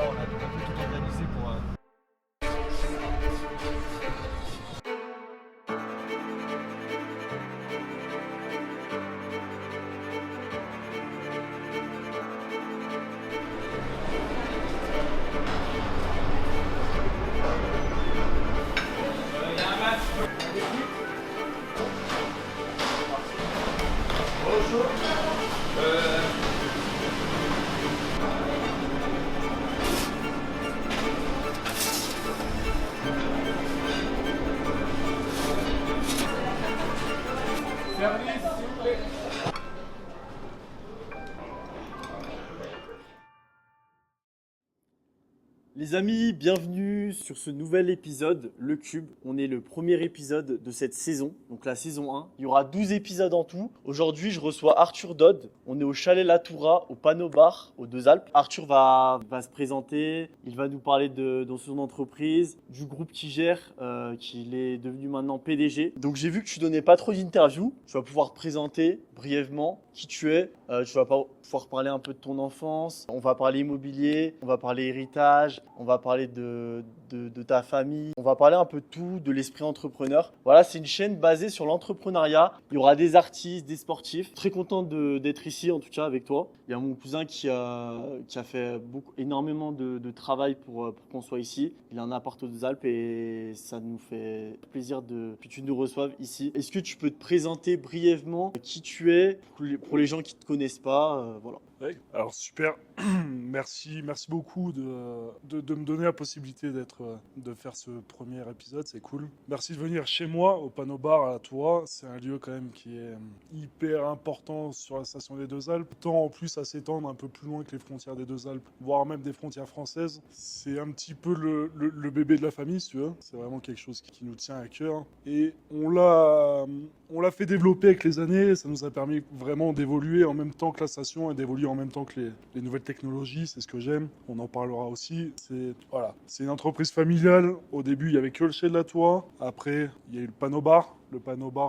on a tout organisé pour. Service, s'il vous plaît. Les amis, bienvenue sur ce nouvel épisode, Le Cube. On est le premier épisode de cette saison, donc la saison 1. Il y aura 12 épisodes en tout. Aujourd'hui, je reçois Arthur Dodd. On est au chalet La Toura, au Panneau Bar, aux Deux Alpes. Arthur va se présenter. Il va nous parler de son entreprise, du groupe qu'il gère, qu'il est devenu maintenant PDG. Donc j'ai vu que tu donnais pas trop d'interviews. Tu vas pouvoir te présenter brièvement qui tu es. Tu vas pouvoir parler un peu de ton enfance. On va parler immobilier, on va parler héritage, on va parler de ta famille. On va parler un peu de tout, de l'esprit entrepreneur. Voilà, c'est une chaîne basée sur l'entrepreneuriat. Il y aura des artistes, des sportifs. Très content d'être ici, en tout cas, avec toi. Il y a mon cousin qui a fait énormément de travail pour qu'on soit ici. Il a un appart aux Deux Alpes et ça nous fait plaisir que tu nous reçoives ici. Est-ce que tu peux te présenter brièvement qui tu es pour les gens qui ne te connaissent pas, voilà. Ouais, alors super, merci beaucoup de me donner la possibilité de faire ce premier épisode, c'est cool. Merci de venir chez moi, au Panneau Bar à la Toura. C'est un lieu quand même qui est hyper important sur la station des Deux Alpes. Tant en plus à s'étendre un peu plus loin que les frontières des Deux Alpes, voire même des frontières françaises. C'est un petit peu le bébé de la famille, si tu veux. C'est vraiment quelque chose qui nous tient à cœur. Et on l'a fait développer avec les années, ça nous a permis vraiment d'évoluer en même temps que la station et d'évoluer en même temps que les nouvelles technologies, c'est ce que j'aime, on en parlera aussi. C'est une entreprise familiale, au début il n'y avait que le chalet de la Toura, après il y a eu le Panneau Bar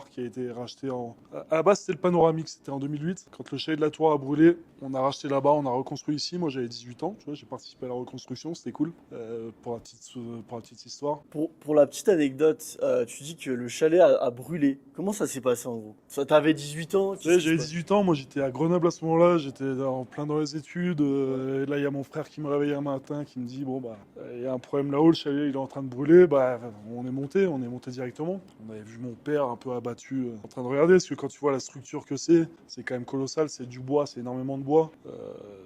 qui a été racheté à la base c'était le Panoramix, c'était en 2008, quand le chalet de la Toura a brûlé, on a racheté là-bas, on a reconstruit ici, moi j'avais 18 ans, tu vois, j'ai participé à la reconstruction, c'était cool, pour la petite histoire. Pour la petite anecdote, tu dis que le chalet a brûlé. Comment ça s'est passé en gros? T'avais 18 ans? Tu sais, j'avais 18 ans, moi j'étais à Grenoble à ce moment-là, j'étais en plein dans les études. Et là, il y a mon frère qui me réveille un matin qui me dit bon, bah, il y a un problème là-haut, le chalet il est en train de brûler. Bah, on est monté directement. On avait vu mon père un peu abattu en train de regarder, parce que quand tu vois la structure que c'est quand même colossal, c'est du bois, c'est énormément de bois.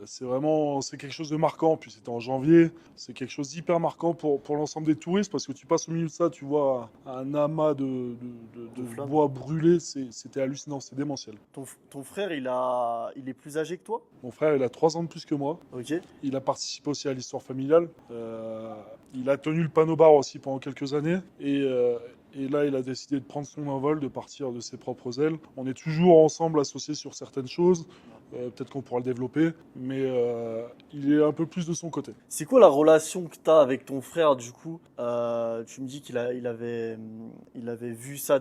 C'est quelque chose de marquant. Puis c'était en janvier, c'est quelque chose d'hyper marquant pour l'ensemble des touristes, parce que tu passes au milieu de ça, tu vois un amas de bois brûlé, c'était hallucinant, c'est démentiel. Ton frère, il est plus âgé que toi? Mon frère, il a 3 ans de plus que moi. Ok. Il a participé aussi à l'histoire familiale. Il a tenu le Panneau Bar aussi pendant quelques années. Et là, il a décidé de prendre son envol, de partir de ses propres ailes. On est toujours ensemble associés sur certaines choses. Peut-être qu'on pourra le développer. Mais il est un peu plus de son côté. C'est quoi la relation que tu as avec ton frère du coup? Tu me dis qu'il avait vu ça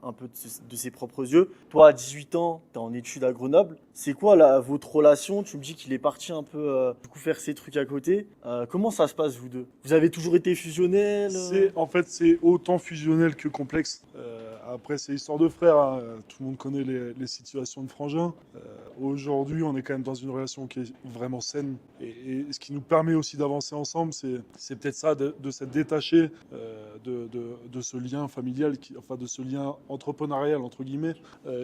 un peu de ses propres yeux. Toi, à 18 ans, tu es en études à Grenoble. C'est quoi votre relation? Tu me dis qu'il est parti un peu du coup, faire ses trucs à côté. Comment ça se passe, vous deux? Vous avez toujours été fusionnels? C'est autant fusionnel que complexe. Après, c'est histoire de frères, hein. Tout le monde connaît les situations de frangins. Aujourd'hui, on est quand même dans une relation qui est vraiment saine. Et ce qui nous permet aussi d'avancer ensemble, c'est peut-être ça, de s'être détaché de ce lien familial, de ce lien entrepreneurial, entre guillemets,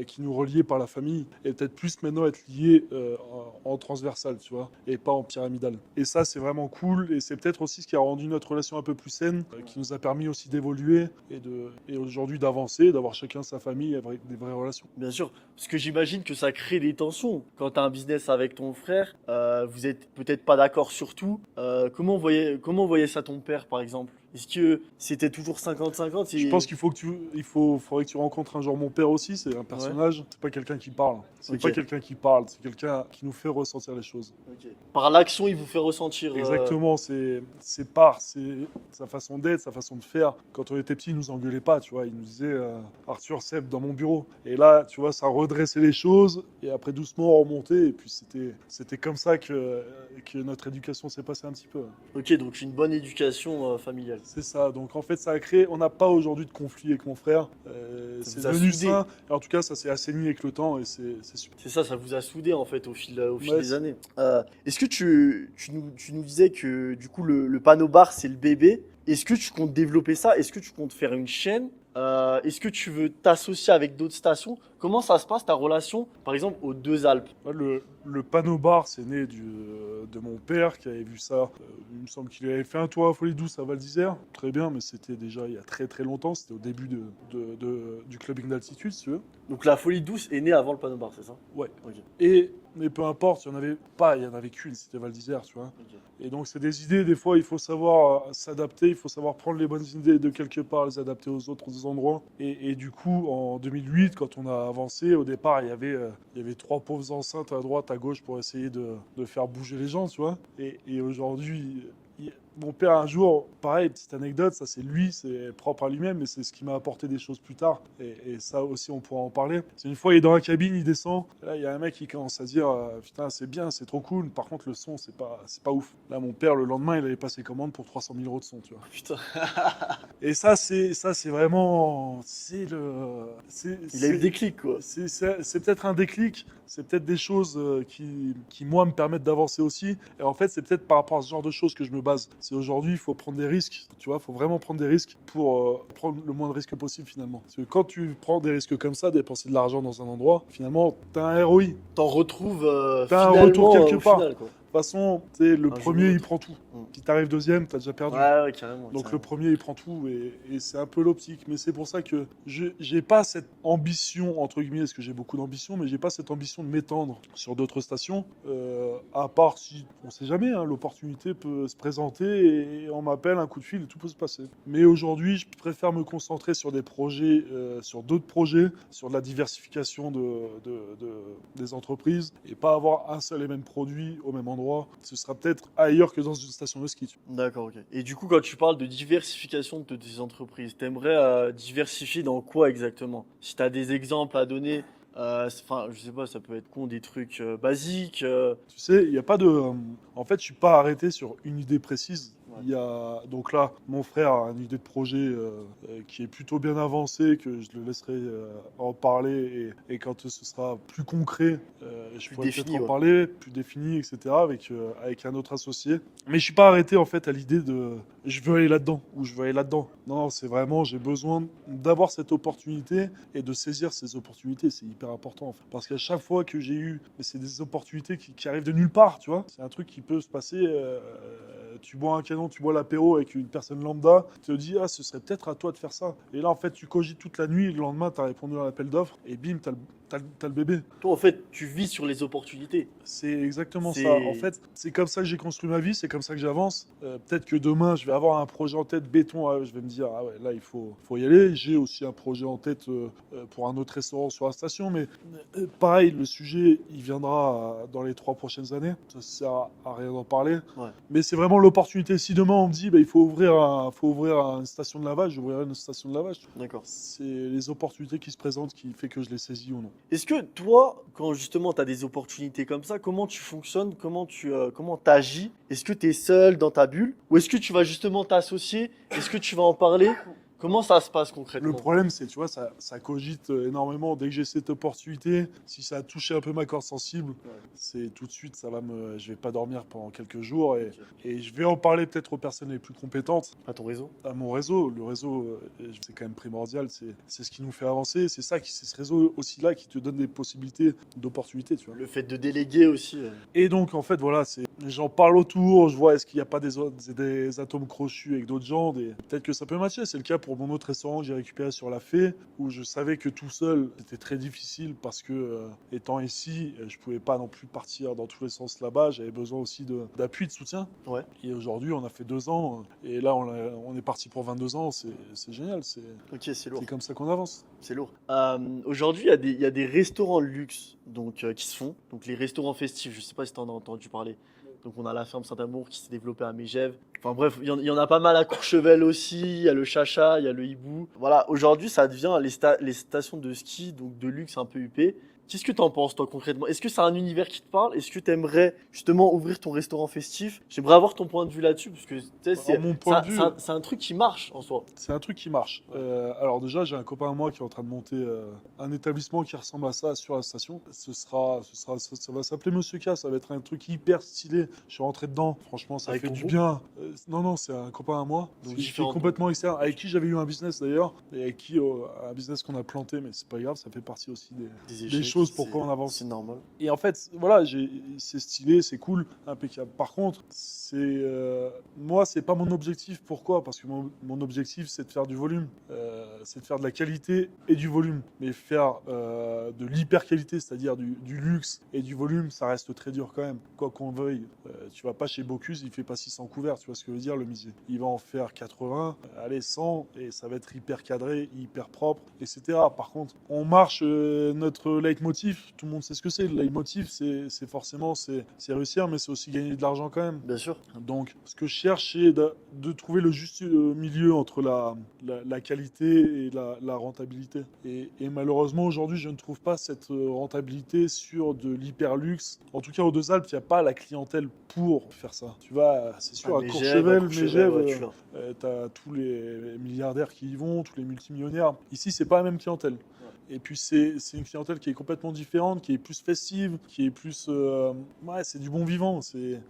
qui nous reliait par la famille. Et peut-être plus maintenant être lié en transversal, tu vois, et pas en pyramidal. Et ça, c'est vraiment cool. Et c'est peut-être aussi ce qui a rendu notre relation un peu plus saine, qui nous a permis aussi d'évoluer et aujourd'hui d'avancer, d'avoir chacun sa famille avec des vraies relations. Bien sûr, parce que j'imagine que ça crée des tensions. Quand tu as un business avec ton frère, vous êtes peut-être pas d'accord sur tout. Comment voyait ça ton père, par exemple? Est-ce que c'était toujours 50-50 Je pense qu'il faut que faudrait que tu rencontres un jour mon père aussi. C'est un personnage. C'est pas quelqu'un qui parle. C'est Ok. pas quelqu'un qui parle. C'est quelqu'un qui nous fait ressentir les choses. Ok. Par l'action, il vous fait ressentir. Exactement. C'est sa façon d'être, sa façon de faire. Quand on était petit, il nous engueulait pas. Tu vois, il nous disait Arthur, Seb dans mon bureau. Et là, tu vois, ça redressait les choses. Et après, doucement, on remontait. Et puis c'était comme ça que notre éducation s'est passée un petit peu. Ok, donc une bonne éducation familiale. C'est ça. Donc en fait, ça a créé. On n'a pas aujourd'hui de conflit avec mon frère. Ça C'est vous a devenu soudé. sain. Et en tout cas, ça s'est assaini avec le temps et c'est super. C'est ça, ça vous a soudé en fait au fil Ouais, des années. Est-ce que tu nous disais que du coup le panneau bar c'est le bébé. Est-ce que tu comptes développer ça? Est-ce que tu comptes faire une chaîne? Est-ce que tu veux t'associer avec d'autres stations? Comment ça se passe ta relation, par exemple, aux Deux Alpes? Ouais, le panneau bar, c'est né de mon père qui avait vu ça. Il me semble qu'il avait fait un tour à Folie Douce à Val d'Isère. Très bien, mais c'était déjà il y a très très longtemps. C'était au début du clubbing d'altitude, si tu veux. Donc la folie douce est née avant le panneau bar, c'est ça? Ouais. Ok. Mais peu importe, il y en avait qu'une, c'était Val d'Isère, tu vois. Ok. Et donc c'est des idées, des fois il faut savoir s'adapter, il faut savoir prendre les bonnes idées de quelque part, les adapter aux autres endroits. Et du coup, en 2008, quand on a avancé, au départ il y avait 3 pauvres enceintes à droite, à gauche pour essayer de faire bouger les gens, tu vois. Et aujourd'hui, mon père un jour, pareil, petite anecdote, ça c'est lui, c'est propre à lui-même, mais c'est ce qui m'a apporté des choses plus tard. Et ça aussi, on pourra en parler. C'est une fois, il est dans la cabine, il descend. Là, il y a un mec qui commence à dire putain, c'est bien, c'est trop cool. Par contre, le son, c'est pas ouf. Là, mon père, le lendemain, il avait passé commande pour 300 000 euros de son, tu vois. Putain, Et ça, c'est vraiment. il a eu le déclic quoi. C'est peut-être un déclic, c'est peut-être des choses qui, moi, me permettent d'avancer aussi. Et en fait, c'est peut-être par rapport à ce genre de choses que je me base. C'est aujourd'hui, il faut prendre des risques, tu vois, il faut vraiment prendre des risques pour prendre le moins de risques possible finalement. Parce que quand tu prends des risques comme ça, dépenser de l'argent dans un endroit, finalement, t'as un ROI. De T'en retrouves T'as un finalement retour quelque au part. final quoi. toute façon, tu sais, le Un jour ou premier, il l'autre. prend tout. Mm. Si t'arrives deuxième, t'as déjà perdu. Ouais, carrément. Donc carrément. le premier, il prend tout et c'est un peu l'optique. Mais c'est pour ça que j'ai pas cette ambition, entre guillemets, parce que j'ai beaucoup d'ambition, mais j'ai pas cette ambition de m'étendre sur d'autres stations. À part si, on sait jamais, hein, l'opportunité peut se présenter et on m'appelle, un coup de fil et tout peut se passer. Mais aujourd'hui, je préfère me concentrer sur des projets, sur d'autres projets, sur de la diversification des entreprises et pas avoir un seul et même produit au même endroit. Ce sera peut-être ailleurs que dans une station de ski. D'accord, ok. Et du coup, quand tu parles de diversification de tes entreprises, t'aimerais diversifier dans quoi exactement? Si t'as des exemples à donner, enfin, je sais pas, ça peut être con, des trucs basiques. Tu sais, il n'y a pas de. En fait, je suis pas arrêté sur une idée précise. Ouais. Il y a donc là, mon frère a une idée de projet qui est plutôt bien avancée, que je le laisserai en parler et quand ce sera plus concret, je Plus pourrai défini, peut-être en ouais. parler, plus défini, etc. Avec un autre associé. Mais je suis pas arrêté en fait à l'idée de je veux aller là-dedans ou je veux aller là-dedans. Non, c'est vraiment j'ai besoin d'avoir cette opportunité et de saisir ces opportunités. C'est hyper important en fait. Parce qu'à chaque fois que j'ai eu, mais c'est des opportunités qui arrivent de nulle part, tu vois. C'est un truc qui peut se passer. Tu bois un canon, tu bois l'apéro avec une personne lambda, tu te dis ah ce serait peut-être à toi de faire ça. Et là en fait tu cogites toute la nuit, et le lendemain tu as répondu à l'appel d'offres et bim t'as le bébé. Toi, en fait, tu vis sur les opportunités. C'est exactement C'est- ça. En fait, c'est comme ça que j'ai construit ma vie, c'est comme ça que j'avance. Peut-être que demain, je vais avoir un projet en tête béton, je vais me dire, ah ouais, là, il faut y aller. J'ai aussi un projet en tête pour un autre restaurant sur la station, mais pareil, le sujet, il viendra dans les 3 prochaines années. Ça sert à rien d'en parler. Ouais. Mais c'est vraiment l'opportunité. Si demain, on me dit, bah, il faut ouvrir une station de lavage, j'ouvrirai une station de lavage. D'accord. C'est les opportunités qui se présentent qui fait que je les saisis ou non. Est-ce que toi, quand justement tu as des opportunités comme ça, comment tu fonctionnes, comment tu agis? Est-ce que tu es seul dans ta bulle ou est-ce que tu vas justement t'associer? Est-ce que tu vas en parler? Comment ça se passe concrètement? Le problème, c'est, tu vois, ça cogite énormément. Dès que j'ai cette opportunité, si ça a touché un peu ma corde sensible, c'est tout de suite, je vais pas dormir pendant quelques jours et je vais en parler peut-être aux personnes les plus compétentes, À ton réseau? à mon réseau. Le réseau, c'est quand même primordial. C'est ce qui nous fait avancer. C'est ce réseau aussi là qui te donne des possibilités, d'opportunités, tu vois. Le fait de déléguer aussi. Et donc, en fait, voilà, j'en parle autour, je vois est-ce qu'il n'y a pas des atomes crochus avec d'autres gens, peut-être que ça peut matcher, c'est le cas pour mon autre restaurant que j'ai récupéré sur la Fée, où je savais que tout seul, c'était très difficile parce que, étant ici, je pouvais pas non plus partir dans tous les sens là-bas. J'avais besoin aussi d'appui, de soutien. Ouais. Et aujourd'hui, on a fait 2 ans. Et là, on est parti pour 22 ans. C'est génial. Ok, c'est lourd. C'est comme ça qu'on avance. C'est lourd. Aujourd'hui, il y a des restaurants de luxe qui se font. Donc les restaurants festifs, je sais pas si tu en as entendu parler. Donc on a la ferme Saint-Amour qui s'est développée à Megève. Enfin bref, il y en a pas mal à Courchevel aussi. Il y a le Chacha, il y a le Hibou. Voilà, aujourd'hui ça devient les stations de ski, donc de luxe un peu huppées. Qu'est-ce que tu en penses, toi, concrètement? Est-ce que c'est un univers qui te parle? Est-ce que tu aimerais justement ouvrir ton restaurant festif? J'aimerais avoir ton point de vue là-dessus, parce que tu sais, Alors, mon point de vue, c'est un truc qui marche en soi. c'est un truc qui marche. Alors déjà, j'ai un copain à moi qui est en train de monter un établissement qui ressemble à ça sur la station. Ça va s'appeler Monsieur K. Ça va être un truc hyper stylé. Je suis rentré dedans. Franchement, ça Avec fait ton du groupe? bien. Non, c'est un copain à moi. Donc, Qui est différent. complètement externe. Avec qui j'avais eu un business d'ailleurs. Et avec qui un business qu'on a planté, mais c'est pas grave. Ça fait partie aussi des échecs, choses pourquoi on avance. C'est normal. Et en fait, voilà, c'est stylé, c'est cool, impeccable. Par contre, moi, c'est pas mon objectif. Pourquoi? Parce que mon objectif, c'est de faire du volume, c'est de faire de la qualité et du volume. Mais faire de l'hyper qualité, c'est-à-dire du luxe et du volume, ça reste très dur quand même. Quoi qu'on veuille, tu vas pas chez Bocuse, il fait pas 600 couverts, tu vois ce que veut dire le Misier. Il va en faire 80, allez 100, et ça va être hyper cadré, hyper propre, etc. Par contre, on marche notre leitmotiv, tout le monde sait ce que c'est. Le leitmotiv, c'est forcément c'est réussir, mais c'est aussi gagner de l'argent quand même. Bien sûr. Donc, ce que je cherche, c'est de trouver le juste milieu entre la qualité et la rentabilité. Et malheureusement, aujourd'hui, je ne trouve pas cette rentabilité sur de l'hyper luxe. En tout cas, aux Deux Alpes, il n'y a pas la clientèle pour faire ça. Tu vois, c'est sûr, à Courchevel, Megève, ouais, t'as tous les milliardaires qui y vont, tous les multimillionnaires. Ici, c'est pas la même clientèle. Et puis c'est une clientèle qui est complètement différente, qui est plus festive, qui est plus ouais, c'est du bon vivant. C'est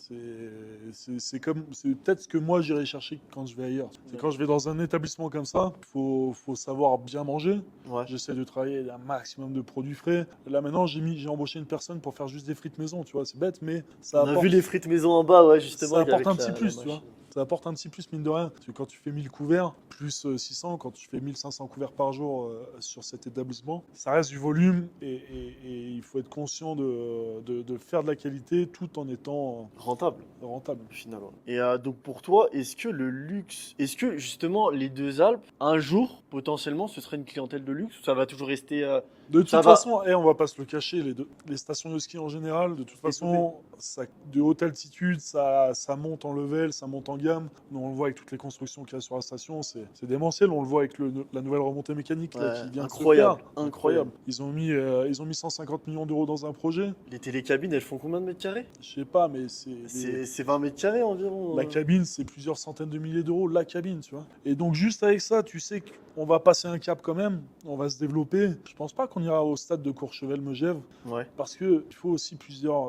peut-être ce que moi j'irai chercher quand je vais ailleurs. C'est quand je vais dans un établissement comme ça, faut savoir bien manger. Ouais. J'essaie de travailler un maximum de produits frais. Là maintenant j'ai embauché une personne pour faire juste des frites maison. Tu vois, c'est bête, mais ça On a apporte. vu les frites maison en bas, ouais, justement. Ça apporte avec un petit plus, la tu vois. machine. Ça apporte un petit plus, mine de rien. Parce que quand tu fais 1000 couverts, plus 600, quand tu fais 1500 couverts par jour sur cet établissement, ça reste du volume et il faut être conscient de faire de la qualité tout en étant Rentable. rentable. Au final, ouais. Et donc pour toi, est-ce que le luxe, est-ce que justement les Deux Alpes, un jour, potentiellement, ce serait une clientèle de luxe ou ça va toujours rester De toute Ça va. façon, on va pas se le cacher, les stations de ski en général, de toute façon, de haute altitude, ça monte en level, ça monte en gamme. Nous, on le voit avec toutes les constructions qu'il y a sur la station, c'est démentiel. On le voit avec la nouvelle remontée mécanique là, Ouais, qui vient incroyable, de se faire. incroyable. Ils ont mis 150 millions d'euros dans un projet. Les télécabines, elles font combien de mètres carrés? Je sais pas, mais C'est 20 mètres carrés environ. la cabine, c'est plusieurs centaines de milliers d'euros, la cabine, tu vois. Et donc, juste avec ça, tu sais qu'on va passer un cap quand même, on va se développer. Je pense pas qu'on ira au stade de Courchevel-Megève, Ouais. parce qu'il faut aussi plusieurs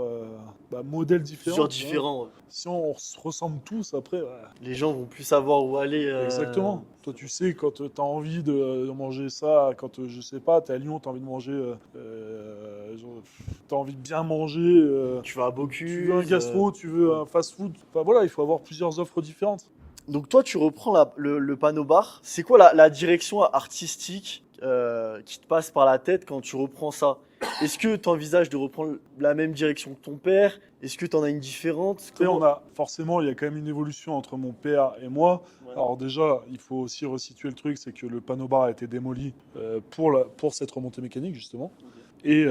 modèles différents. Plusieurs tu vois. différents. Ouais. Si on se ressemble tous, après, Les gens vont plus savoir où aller. exactement. Toi, tu sais, quand tu as envie de manger ça, quand, je sais pas, tu es à Lyon, tu as envie de manger, tu as envie de bien manger, Tu vas à Bocuse. tu veux un gastro, tu veux un fast-food. Enfin, voilà, il faut avoir plusieurs offres différentes. Donc toi, tu reprends le panneau bar. C'est quoi la direction artistique qui te passe par la tête quand tu reprends ça? Est-ce que tu envisages de reprendre la même direction que ton père? Est-ce que tu en as une différente? Tu sais, forcément, il y a quand même une évolution entre mon père et moi. Ouais. Alors déjà, il faut aussi resituer le truc, c'est que le panneau bar a été démoli pour cette remontée mécanique, justement. Et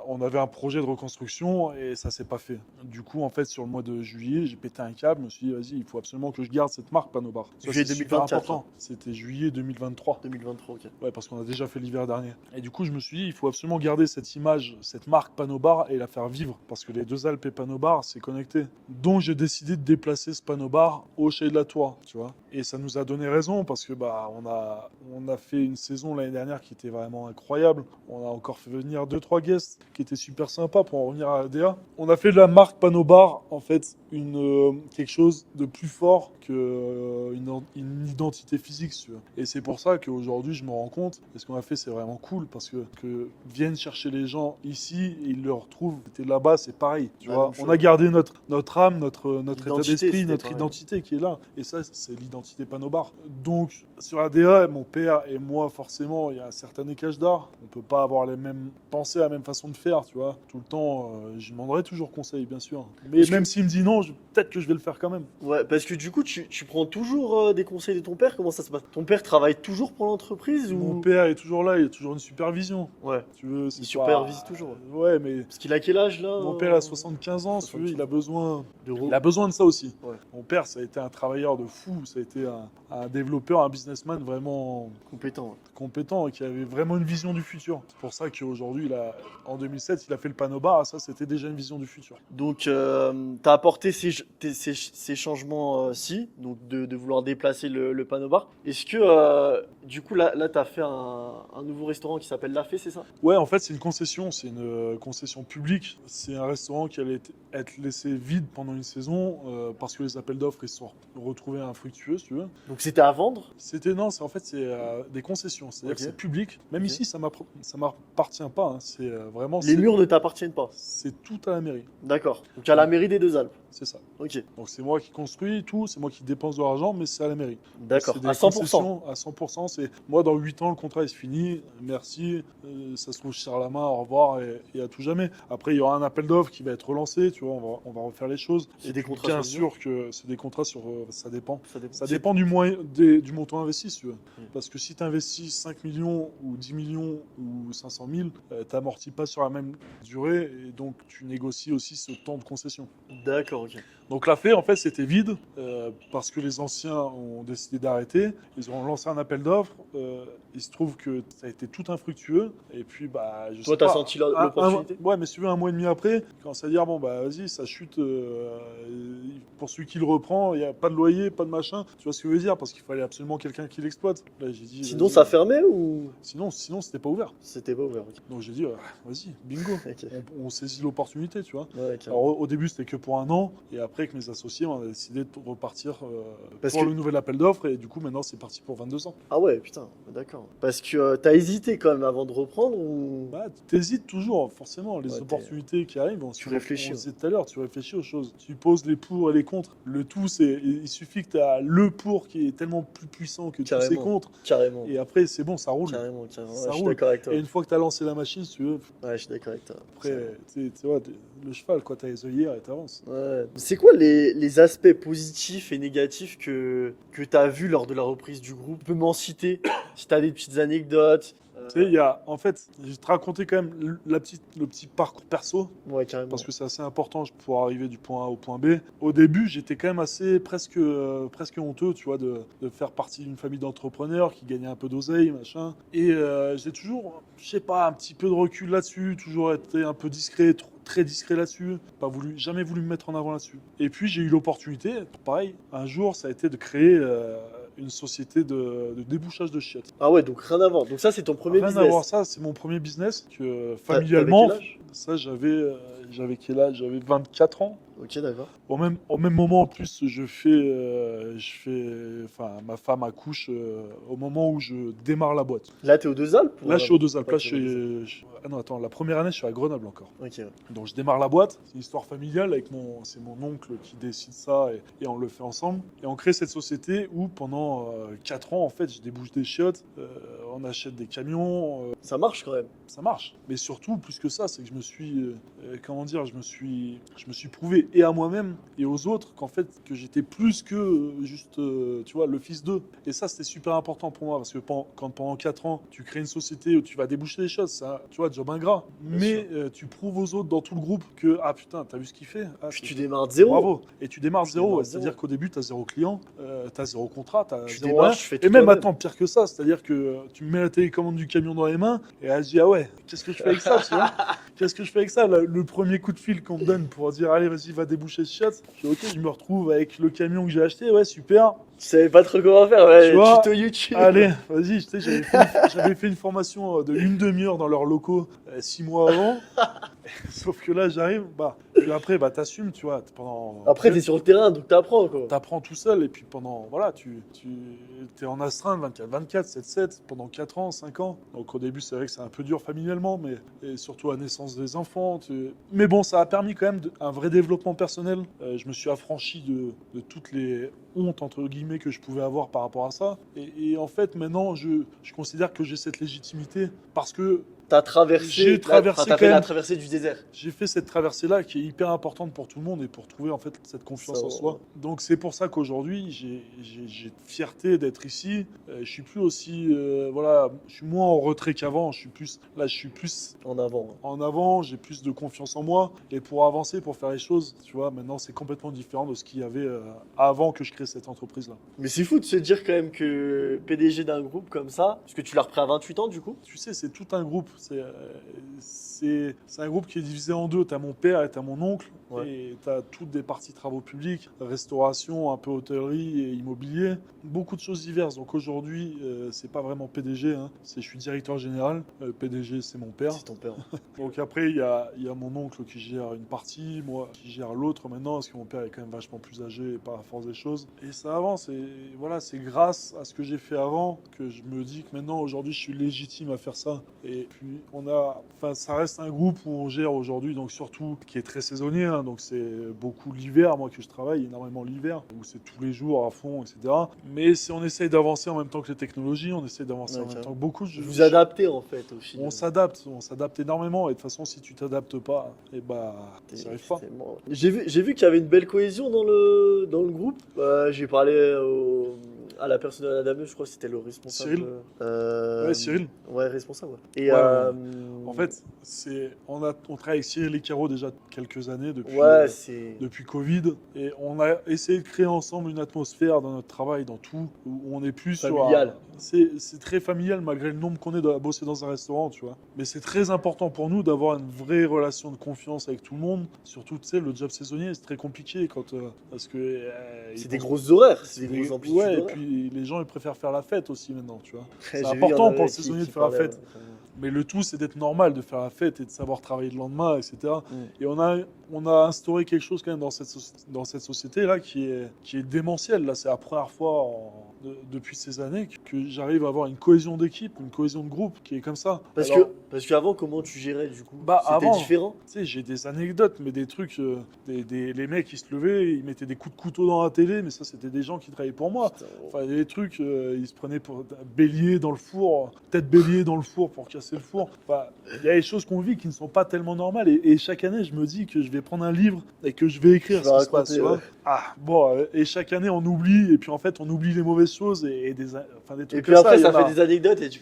on avait un projet de reconstruction et ça s'est pas fait. Du coup, en fait, sur le mois de juillet, j'ai pété un câble. Je me suis dit, vas-y, il faut absolument que je garde cette marque Panneau Bar. Ça, Juillet c'est super 2024, important. C'était juillet 2023. 2023, ok. Ouais, parce qu'on a déjà fait l'hiver dernier. Et du coup, je me suis dit, il faut absolument garder cette image, cette marque Panneau Bar et la faire vivre. Parce que les Deux Alpes et Panneau Bar, c'est connecté. Donc, j'ai décidé de déplacer ce Panneau Bar au Chez de la Tour, tu vois. Et ça nous a donné raison parce que, on a fait une saison l'année dernière qui était vraiment incroyable. On a encore fait venir de 2-3 guests qui étaient super sympas pour en revenir à ADA. On a fait de la marque Panobar, en fait, quelque chose de plus fort qu'une identité physique. Si tu veux. Et c'est pour ça qu'aujourd'hui, je me rends compte, et ce qu'on a fait, c'est vraiment cool, parce que viennent chercher les gens ici, et ils le retrouvent. C'était là-bas, c'est pareil. Tu vois, on a gardé notre âme, notre état d'esprit, notre identité qui est là. Et ça, c'est l'identité Panobar. Donc, sur ADA, mon père et moi, forcément, il y a un certain écart d'art. On peut pas avoir les mêmes pensées, la même façon de faire, tu vois. Tout le temps, je lui demanderai toujours conseil, bien sûr. Mais même s'il me dit non, peut-être que je vais le faire quand même. Ouais, parce que du coup, tu prends toujours des conseils de ton père. Comment ça se passe? Ton père travaille toujours pour l'entreprise ou... Mon père est toujours là, il a toujours une supervision. Ouais. Tu veux, Il supervise toujours. Ouais, mais... Parce qu'il a quel âge, là? Mon père a 75 ans, tu veux, il a besoin de ça aussi. Ouais. Mon père, ça a été un travailleur de fou, ça a été un développeur, un businessman vraiment compétent et qui avait vraiment une vision du futur. C'est pour ça qu'aujourd'hui, en 2007, il a fait le Panobar, ça c'était déjà une vision du futur. Donc, tu as apporté ces changements-ci, donc de vouloir déplacer le Panobar. Est-ce que, du coup, là tu as fait un nouveau restaurant qui s'appelle La Fée, c'est ça? Ouais, en fait, c'est une concession publique. C'est un restaurant qui allait être laissé vide pendant une saison parce que les appels d'offres ils se sont retrouvés infructueux, si tu veux. Donc, c'était à vendre? C'est des concessions, c'est-à-dire que c'est public. Même ici, ça m'appartient pas. Hein. C'est vraiment. Les murs ne t'appartiennent pas? C'est tout à la mairie. D'accord. Donc, à la mairie des Deux-Alpes? C'est ça. Ok. Donc, c'est moi qui construis tout, c'est moi qui dépense de l'argent, mais c'est à la mairie. D'accord. C'est des À 100%. À 100%. C'est moi, dans 8 ans, le contrat est fini. Merci. Ça se trouve, je serre la main, au revoir et à tout jamais. Après, il y aura un appel d'offres qui va être relancé, tu vois, on va refaire les choses. C'est des contrats bien sur sûr que c'est des contrats sur. Ça dépend. Ça C'est- dépend du montant investi, si tu veux. Parce que si tu investis 5 millions ou 10 millions ou 500 000, tu n'amortis pas sur la même durée et donc tu négocies aussi ce temps de concession. D'accord, ok. Donc La Fée, en fait, c'était vide parce que les anciens ont décidé d'arrêter. Ils ont lancé un appel d'offres. Il se trouve que ça a été tout infructueux. Et puis, bah, je Toi, sais t'as pas. senti l'opportunité? Ouais, mais si tu veux, un mois et demi après, quand ça à dire, bon, bah, vas-y, ça chute. Pour celui qui le reprend, il n'y a pas de loyer, pas de machin. Tu vois ce que je veux dire? Parce qu'il fallait absolument quelqu'un qui l'exploite. Là, j'ai dit, Sinon, ça fermait ou... Sinon, c'était pas ouvert. C'était pas ouvert, ok. Donc j'ai dit, vas-y, bingo. Ok. On saisit l'opportunité, tu vois. Ouais, carrément. Alors au début c'était que pour un an et après avec mes associés on a décidé de repartir Parce pour que- le nouvel appel d'offres et du coup maintenant c'est parti pour 22 ans. Ah ouais, putain, d'accord. Parce que t'as hésité quand même avant de reprendre ou... Bah t'hésites toujours forcément, les Ouais, opportunités qui arrivent, Tu réfléchis, on disait tout à l'heure, tu réfléchis aux choses. Tu poses les pour et les contre. Le tout c'est, il suffit que tu as le pour qui est tellement plus puissant que tous ces Carrément. contre Carrément. et après c'est bon, ça roule. Carrément. Ça Ouais, je suis roule. d'accord avec toi. Et une fois que tu as lancé la machine, si tu veux, Ouais, je suis d'accord avec toi. après tu vois, le cheval quoi, t'as les œillères et t'avances. Ouais. C'est quoi les aspects positifs et négatifs que tu as vus lors de la reprise du groupe? Tu peux m'en citer si tu as des petites anecdotes. Tu sais, il y a, en fait, je vais te raconter quand même le petit parcours perso, Ouais, carrément. parce que c'est assez important pour arriver du point A au point B. Au début, j'étais quand même assez presque honteux, tu vois, de faire partie d'une famille d'entrepreneurs qui gagnait un peu d'oseille, machin. Et j'ai toujours, je sais pas, un petit peu de recul là-dessus, toujours été un peu discret, très discret là-dessus, jamais voulu me mettre en avant là-dessus. Et puis j'ai eu l'opportunité, pareil, un jour, ça a été de créer une société de débouchage de chiottes. Ah ouais, donc rien à voir. Donc ça, c'est ton premier Rien business. à voir, ça, c'est mon premier business. Que T'avais familialement, quel âge? ça, j'avais quel âge? J'avais 24 ans. Ok, d'accord. Au même moment, en plus, enfin, ma femme accouche au moment où je démarre la boîte. Là, t'es aux Deux-Alpes? Là, je suis aux Deux-Alpes. Ouais, Là, t'es aux Deux-Alpes. ah non, attends, la première année, je suis à Grenoble encore. Ok, ouais. Donc, je démarre la boîte. C'est une histoire familiale avec c'est mon oncle qui décide ça et on le fait ensemble. Et on crée cette société où, pendant 4 ans, en fait, je débouche des chiottes, on achète des camions, Ça marche quand même. ça marche. Mais surtout, plus que ça, c'est que je me suis, je me suis prouvé et à moi-même et aux autres qu'en fait, que j'étais plus que juste, tu vois, le fils d'eux. Et ça, c'était super important pour moi parce que quand pendant 4 ans, tu crées une société où tu vas déboucher des choses, ça, tu vois, job ingrat. Mais tu prouves aux autres dans tout le groupe que, ah putain, t'as vu ce qu'il fait? Ah, Puis c'est- tu démarres de zéro. Bravo. Et tu démarres Tu zéro. démarres C'est-à-dire zéro. qu'au début, tu as 0 client, tu as 0 contrat, tu as Tu 0 démarres, rien. tu fais Et tout même toi-même. maintenant, pire que ça, c'est-à-dire que tu me mets la télécommande du camion dans les mains et elle se dit, ah ouais, qu'est-ce que je fais avec ça, tu vois? Qu'est-ce que je fais avec ça? Le premier coup de fil qu'on me donne pour dire, allez, vas-y, va déboucher ce shot. Je dis, ok, je me retrouve avec le camion que j'ai acheté, ouais, super. Tu savais pas trop comment faire, ouais, Tu vois, tuto YouTube. Allez, vas-y, tu sais, j'avais fait une formation de une demi-heure dans leurs locaux 6 mois avant. Sauf que là, j'arrive, puis après, t'assumes, tu vois, pendant... Après, t'es sur le terrain, donc t'apprends, quoi. T'apprends tout seul, et puis voilà, tu es en astreinte 24-24, 7-7, pendant 4 ans, 5 ans. Donc au début, c'est vrai que c'est un peu dur familialement, et surtout à la naissance des enfants. Mais bon, ça a permis quand même un vrai développement personnel. Je me suis affranchi de toutes les hontes, entre guillemets, que je pouvais avoir par rapport à ça. Et en fait, maintenant, je considère que j'ai cette légitimité parce que T'as traversé, j'ai traversé t'as quand fait la même. traversée du désert. J'ai fait cette traversée-là qui est hyper importante pour tout le monde et pour trouver en fait cette confiance Ça, en soi. Donc c'est pour ça qu'aujourd'hui j'ai fierté d'être ici. Je suis plus aussi je suis moins en retrait qu'avant. Je suis plus En avant. en avant. J'ai plus de confiance en moi et pour avancer, pour faire les choses. Tu vois, maintenant c'est complètement différent de ce qu'il y avait avant que je crée cette entreprise-là. Mais c'est fou de se dire quand même que PDG d'un groupe comme ça, parce que tu l'as repris à 28 ans du coup. Tu sais, c'est tout un groupe. C'est un groupe qui est divisé en deux. T'as mon père et t'as mon oncle. Ouais. Et t'as toutes des parties travaux publics, restauration, un peu hôtellerie et immobilier. Beaucoup de choses diverses. Donc aujourd'hui, c'est pas vraiment PDG. Hein. Je suis directeur général. PDG, c'est mon père. C'est ton père. Donc après, il y a mon oncle qui gère une partie, moi qui gère l'autre maintenant, parce que mon père est quand même vachement plus âgé par la force des choses. Et ça avance. Et voilà, c'est grâce à ce que j'ai fait avant que je me dis que maintenant, aujourd'hui, je suis légitime à faire ça. Et puis, ça reste un groupe où on gère aujourd'hui, donc surtout, qui est très saisonnier. Hein, donc c'est beaucoup l'hiver, moi que je travaille énormément l'hiver, où c'est tous les jours à fond, etc. Mais on essaye d'avancer en même temps que les technologies, on essaye d'avancer Ouais, en même tiens. temps que beaucoup. Vous adaptez en fait au final. On s'adapte énormément. Et de toute façon, si tu t'adaptes pas, tu n'y arrives pas. J'ai vu qu'il y avait une belle cohésion dans le groupe. J'ai parlé à la personne de la dame, je crois que c'était le responsable. Cyril. Ouais, Cyril. Ouais, responsable. Ouais. Et Ouais, En fait, on travaille avec Cyril et Caro déjà quelques années depuis Covid, et on a essayé de créer ensemble une atmosphère dans notre travail, dans tout, où on est plus familial. C'est très familial malgré le nombre qu'on est de bosser dans un restaurant, tu vois. Mais c'est très important pour nous d'avoir une vraie relation de confiance avec tout le monde. Surtout, tu sais, le job saisonnier, c'est très compliqué parce que c'est des grosses horaires, c'est des grosses amplitudes. Ouais, et d'horaires. puis les gens ils préfèrent faire la fête aussi maintenant, tu vois. J'ai C'est vu, il y en important avait pour le qui saisonnier de faire la parlaient, fête. Mais le tout, c'est d'être normal, de faire la fête et de savoir travailler le lendemain, etc. Et on a instauré quelque chose quand même dans cette société-là qui est démentiel. Là, c'est la première fois depuis ces années que j'arrive à avoir une cohésion d'équipe, une cohésion de groupe qui est comme ça. Parce qu'avant, comment tu gérais du coup? C'était Avant, différent. Tu sais, j'ai des anecdotes, mais des trucs, les mecs ils se levaient, ils mettaient des coups de couteau dans la télé, mais ça c'était des gens qui travaillaient pour moi. Putain, Enfin, il y a des trucs, ils se prenaient pour bélier dans le four, tête bélier dans le four pour casser le four. Enfin, il y a des choses qu'on vit qui ne sont pas tellement normales. Et chaque année, je me dis que je vais prendre un livre et que je vais écrire ce qui se passe. Tu vois. Et chaque année, on oublie. Et puis en fait, on oublie les mauvaises choses et des trucs et puis comme après, ça. ça fait des anecdotes et tu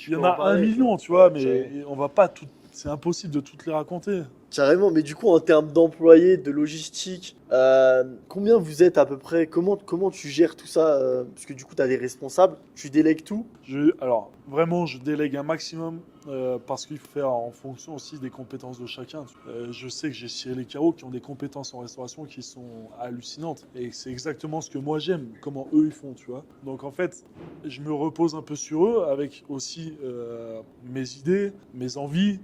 Il y en peux a en parler. 1 million, tu vois, mais J'avoue. on va pas tout. C'est impossible de toutes les raconter. Carrément, mais du coup, en termes d'employés, de logistique, combien vous êtes à peu près? Comment tu gères tout ça? Parce que du coup, tu as des responsables, tu délègues tout. Alors, vraiment, je délègue un maximum parce qu'il faut faire en fonction aussi des compétences de chacun. Je sais que j'ai Cyril et Caro qui ont des compétences en restauration qui sont hallucinantes. Et c'est exactement ce que moi j'aime, comment eux ils font, tu vois. Donc en fait, je me repose un peu sur eux avec aussi mes idées, mes envies.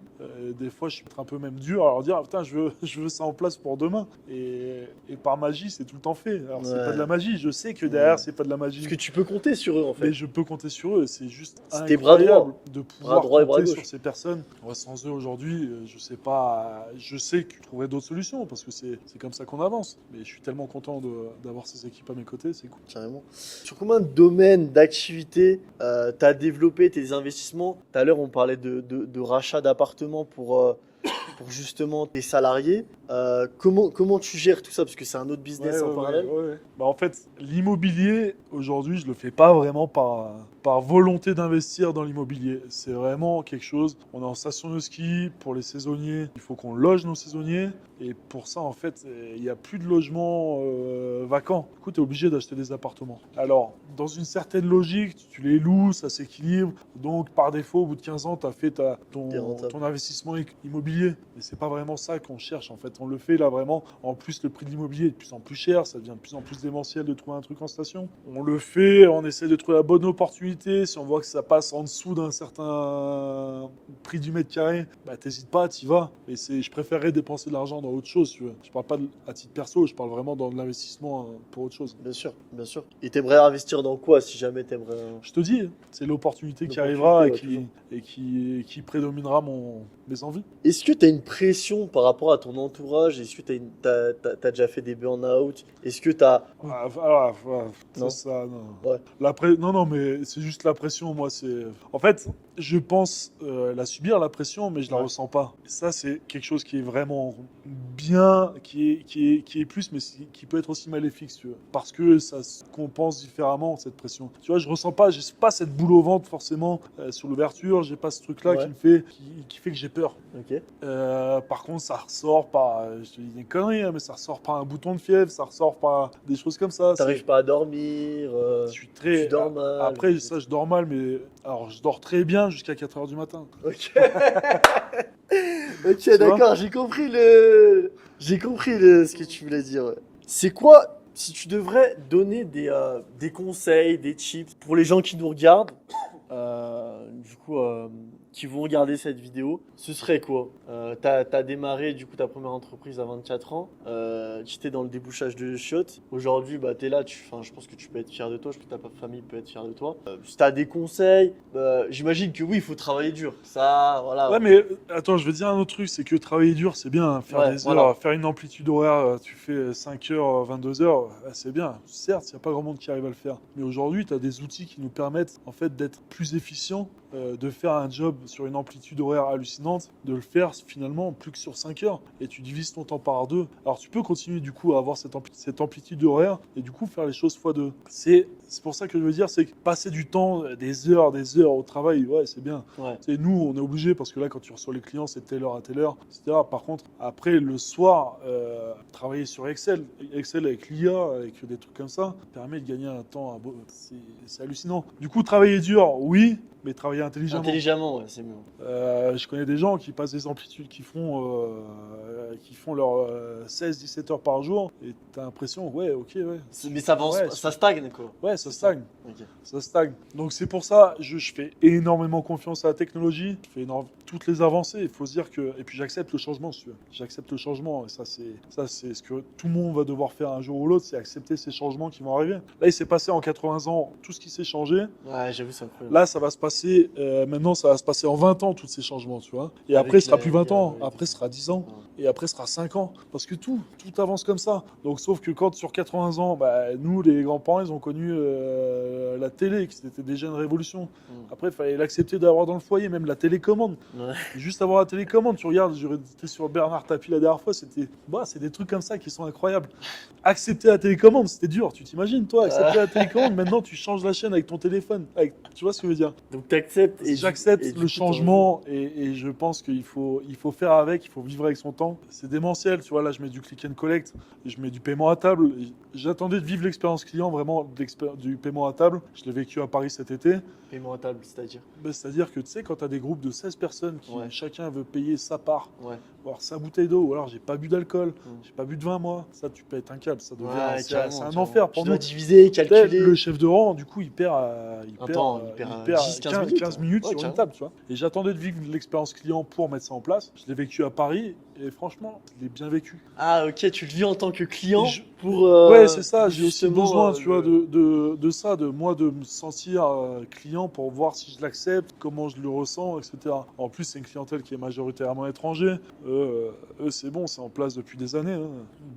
Des fois, je suis un peu même dur à leur dire putain, je veux ça en place pour demain. Et par magie, c'est tout le temps fait. Alors, c'est pas de la magie. Je sais que derrière, c'est pas de la magie. Parce que tu peux compter sur eux en fait. Mais je peux compter sur eux. C'est juste C'est tes bras incroyable droits. de Bras pouvoir droit et bras compter gauche. sur ces personnes. Ouais, sans eux aujourd'hui, je sais pas. Je sais que je trouverai d'autres solutions parce que c'est comme ça qu'on avance. Mais je suis tellement content d'avoir ces équipes à mes côtés. C'est cool. Carrément. Sur combien de domaines d'activité tu as développé tes investissements? Tout à l'heure, on parlait de rachat d'appartements pour justement tes salariés. Comment tu gères tout ça? Parce que c'est un autre business en parallèle. Ouais. En fait, l'immobilier, aujourd'hui, je le fais pas vraiment par volonté d'investir dans l'immobilier. C'est vraiment quelque chose. On est en station de ski pour les saisonniers. Il faut qu'on loge nos saisonniers. Et pour ça, en fait, il n'y a plus de logements vacants. Du coup, tu es obligé d'acheter des appartements. Alors, dans une certaine logique, tu les loues, ça s'équilibre. Donc, par défaut, au bout de 15 ans, tu as fait ton investissement immobilier. fait. Mais c'est pas vraiment ça qu'on cherche en fait. On le fait là vraiment. En plus, le prix de l'immobilier est de plus en plus cher. Ça devient de plus en plus démentiel de trouver un truc en station. On le fait, on essaie de trouver la bonne opportunité. Si on voit que ça passe en dessous d'un certain prix du mètre carré, bah t'hésites pas, t'y vas. Mais je préférerais dépenser de l'argent dans autre chose, tu vois. Je parle pas à titre perso, je parle vraiment dans de l'investissement pour autre chose. Bien sûr, bien sûr. Et t'aimerais investir dans quoi si jamais t'aimerais... Je te dis, c'est l'opportunité qui L'opportunité, arrivera ouais, et qui prédominera mes envies. Est-ce que tu as une pression par rapport à ton entourage? Est-ce que t'as déjà fait des burn-out? Est-ce que tu as... C'est Non. ça, non. Ouais. Non, mais c'est juste la pression, moi, c'est... En fait, je pense la subir, la pression, mais je la Ouais. ressens pas. Ça, c'est quelque chose qui est vraiment bien, qui est plus, mais qui peut être aussi maléfique, si tu veux. Parce que ça se compense différemment, cette pression. Tu vois, je ressens pas, j'ai pas cette boule au ventre, forcément, sur l'ouverture, j'ai pas ce truc-là Ouais. qui fait que j'ai peur. Ok. Par contre, ça ressort par, je te dis des conneries, hein, mais ça ressort par un bouton de fièvre, ça ressort par des choses comme ça. T'arrives pas à dormir, Je suis très. tu dors mal. Après, ça, je dors mal, mais alors, je dors très bien jusqu'à 4h du matin. Ok. Ok, vois d'accord, j'ai compris ce que tu voulais dire. Ouais. C'est quoi, si tu devrais donner des conseils, des tips pour les gens qui nous regardent, qui vont regarder cette vidéo, ce serait quoi? T'as démarré du coup ta première entreprise à 24 ans, tu étais dans le débouchage de chiottes. Aujourd'hui, bah, t'es là, je pense que tu peux être fier de toi, je pense que ta famille peut être fière de toi. Si t'as des conseils, j'imagine que oui, il faut travailler dur. Ça, voilà. Ouais, mais attends, je vais te dire un autre truc, c'est que travailler dur, c'est bien. Faire Ouais, des voilà. heures, faire une amplitude horaire, tu fais 5h, 22h, c'est bien. Certes, il n'y a pas grand monde qui arrive à le faire. Mais aujourd'hui, tu as des outils qui nous permettent en fait d'être plus efficients, de faire un job sur une amplitude horaire hallucinante, de le faire finalement plus que sur 5 heures. Et tu divises ton temps par deux. Alors tu peux continuer du coup à avoir cette amplitude horaire et du coup faire les choses fois deux. C'est pour ça que je veux dire, c'est que passer du temps, des heures au travail, ouais, c'est bien. Ouais. Et nous, on est obligé parce que là, quand tu reçois les clients, c'est telle heure à telle heure, etc. Par contre, après, le soir, travailler sur Excel avec l'IA, avec des trucs comme ça, permet de gagner un temps. C'est hallucinant. Du coup, travailler dur, oui, mais travailler intelligemment. Intelligemment, ouais, c'est mieux. Je connais des gens qui passent des amplitudes, qui font leurs 16-17 heures par jour, et t'as l'impression, ouais, ok, ouais. Mais ça avance, Ouais, ça stagne quoi. Ouais, ça stagne. Ok. Ça stagne. Donc c'est pour ça, je fais énormément confiance à la technologie, je fais toutes les avancées, il faut se dire que... Et puis j'accepte le changement, si tu veux. J'accepte le changement, et ça c'est ce que tout le monde va devoir faire un jour ou l'autre, c'est accepter ces changements qui vont arriver. Là, il s'est passé en 80 ans tout ce qui s'est changé. Ouais, j'avoue, c'est incroyable. Là, ça va se passer, maintenant, ça va se passer en 20 ans, tous ces changements, tu vois. Et Avec après, ce sera la plus 20 ans, IA, après, ce sera 10 ans, Ouais. et après, ce sera 5 ans. Parce que tout avance comme ça. Donc, sauf que quand, sur 80 ans, bah, nous, les grands-parents, ils ont connu la télé, qui c'était déjà une révolution. Après, il fallait l'accepter d'avoir dans le foyer, même la télécommande. Ouais. Juste avoir la télécommande, tu regardes, j'étais sur Bernard Tapie la dernière fois, c'est des trucs comme ça qui sont incroyables. Accepter la télécommande, c'était dur, tu t'imagines, toi, accepter la télécommande, maintenant, tu changes la chaîne avec ton téléphone. Tu vois ce que je veux dire? Donc t'acceptes et J'accepte et du le coup, changement et je pense qu'il faut faire avec, il faut vivre avec son temps. C'est démentiel, tu vois, là je mets du click and collect, je mets du paiement à table. J'attendais de vivre l'expérience client, vraiment du paiement à table. Je l'ai vécu à Paris cet été. paiement à table, c'est-à-dire. C'est-à-dire que tu sais, quand tu as des groupes de 16 personnes qui Ouais. chacun veut payer sa part, Ouais. voire sa bouteille d'eau, ou alors j'ai pas bu d'alcool, j'ai pas bu de vin moi, ça tu pètes un câble, ça devient Ouais, c'est carrément, un carrément. enfer pour Tu nous. dois diviser, calculer. Le chef de rang, du coup, il perd, Un temps, il perd 10-15 15 minutes Ouais, sur une carrément. table, tu vois. Et j'attendais de vivre l'expérience client pour mettre ça en place. Je l'ai vécu à Paris et franchement, je l'ai bien vécu. Ah, ok, tu le vis en tant que client Et je- pour. Ouais, c'est ça, j'ai aussi justement, besoin, tu vois, de ça, de moi, de me sentir client pour voir si je l'accepte, comment je le ressens, etc. En plus, c'est une clientèle qui est majoritairement étrangère. Eux, c'est bon, c'est en place depuis des années. Hein.